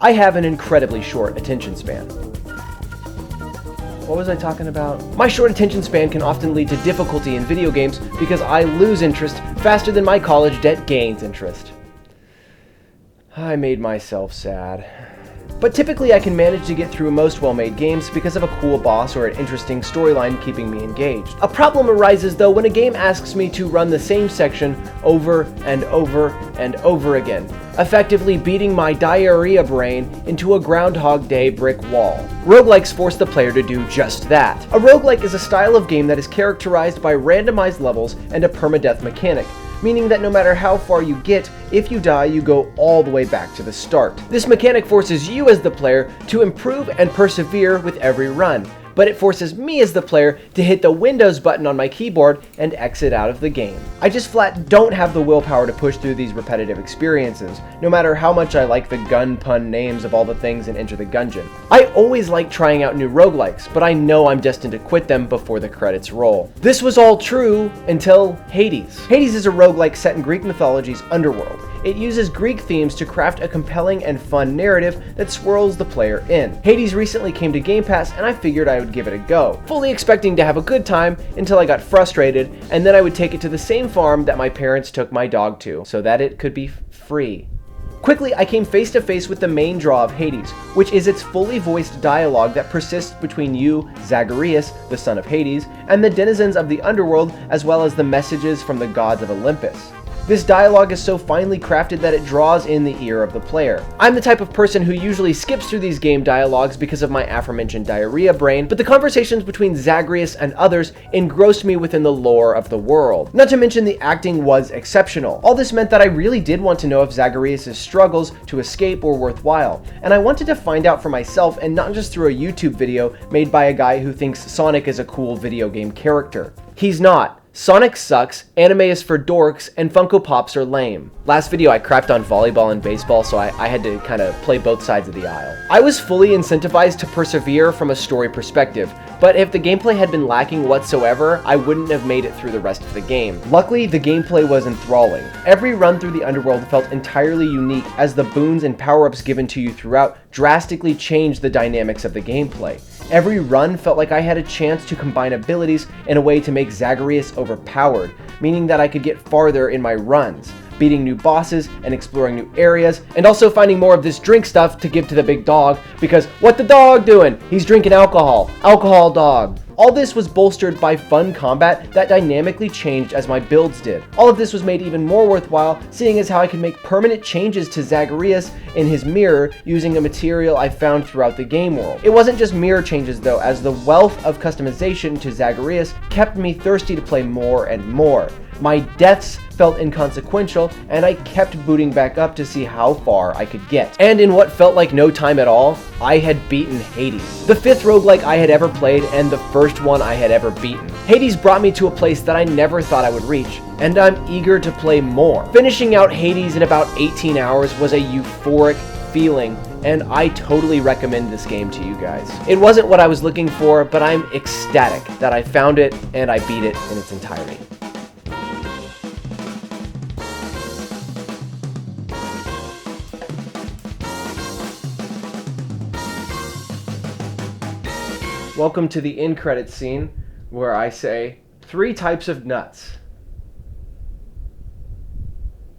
I have an incredibly short attention span. What was I talking about? My short attention span can often lead to difficulty in video games because I lose interest faster than my college debt gains interest. I made myself sad. But typically I can manage to get through most well-made games because of a cool boss or an interesting storyline keeping me engaged. A problem arises though when a game asks me to run the same section over and over and over again, effectively beating my diarrhea brain into a Groundhog Day brick wall. Roguelikes force the player to do just that. A roguelike is a style of game that is characterized by randomized levels and a permadeath mechanic, meaning that no matter how far you get, if you die, you go all the way back to the start. This mechanic forces you as the player to improve and persevere with every run, but it forces me as the player to hit the Windows button on my keyboard and exit out of the game. I just flat don't have the willpower to push through these repetitive experiences, no matter how much I like the gun pun names of all the things in Enter the Gungeon. I always like trying out new roguelikes, but I know I'm destined to quit them before the credits roll. This was all true until Hades. Hades is a roguelike set in Greek mythology's underworld. It uses Greek themes to craft a compelling and fun narrative that swirls the player in. Hades recently came to Gamepass and I figured I would give it a go, fully expecting to have a good time until I got frustrated, and then I would take it to the same farm that my parents took my dog to so that it could be free. Quickly, I came face to face with the main draw of Hades, which is its fully voiced dialogue that persists between you, Zagreus, the son of Hades, and the denizens of the underworld, as well as the messages from the gods of Olympus. This dialogue is so finely crafted that it draws in the ear of the player. I'm the type of person who usually skips through these game dialogues because of my aforementioned diarrhea brain, but the conversations between Zagreus and others engrossed me within the lore of the world. Not to mention the acting was exceptional. All this meant that I really did want to know if Zagreus' struggles to escape were worthwhile, and I wanted to find out for myself and not just through a YouTube video made by a guy who thinks Sonic is a cool video game character. He's not. Sonic sucks, anime is for dorks, and Funko Pops are lame. Last video I crapped on volleyball and baseball, so I had to kind of play both sides of the aisle. I was fully incentivized to persevere from a story perspective, but if the gameplay had been lacking whatsoever, I wouldn't have made it through the rest of the game. Luckily, the gameplay was enthralling. Every run through the underworld felt entirely unique, as the boons and power-ups given to you throughout drastically changed the dynamics of the gameplay. Every run felt like I had a chance to combine abilities in a way to make Zagreus overpowered, meaning that I could get farther in my runs, beating new bosses and exploring new areas, and also finding more of this drink stuff to give to the big dog, because what the dog doing? He's drinking alcohol. Alcohol dog. All this was bolstered by fun combat that dynamically changed as my builds did. All of this was made even more worthwhile, seeing as how I could make permanent changes to Zagreus in his mirror using a material I found throughout the game world. It wasn't just mirror changes though, as the wealth of customization to Zagreus kept me thirsty to play more and more. My deaths felt inconsequential, and I kept booting back up to see how far I could get. And in what felt like no time at all, I had beaten Hades. The 5th roguelike I had ever played, and the first one I had ever beaten. Hades brought me to a place that I never thought I would reach, and I'm eager to play more. Finishing out Hades in about 18 hours was a euphoric feeling, and I totally recommend this game to you guys. It wasn't what I was looking for, but I'm ecstatic that I found it and I beat it in its entirety. Welcome to the end credits scene, where I say 3 types of nuts.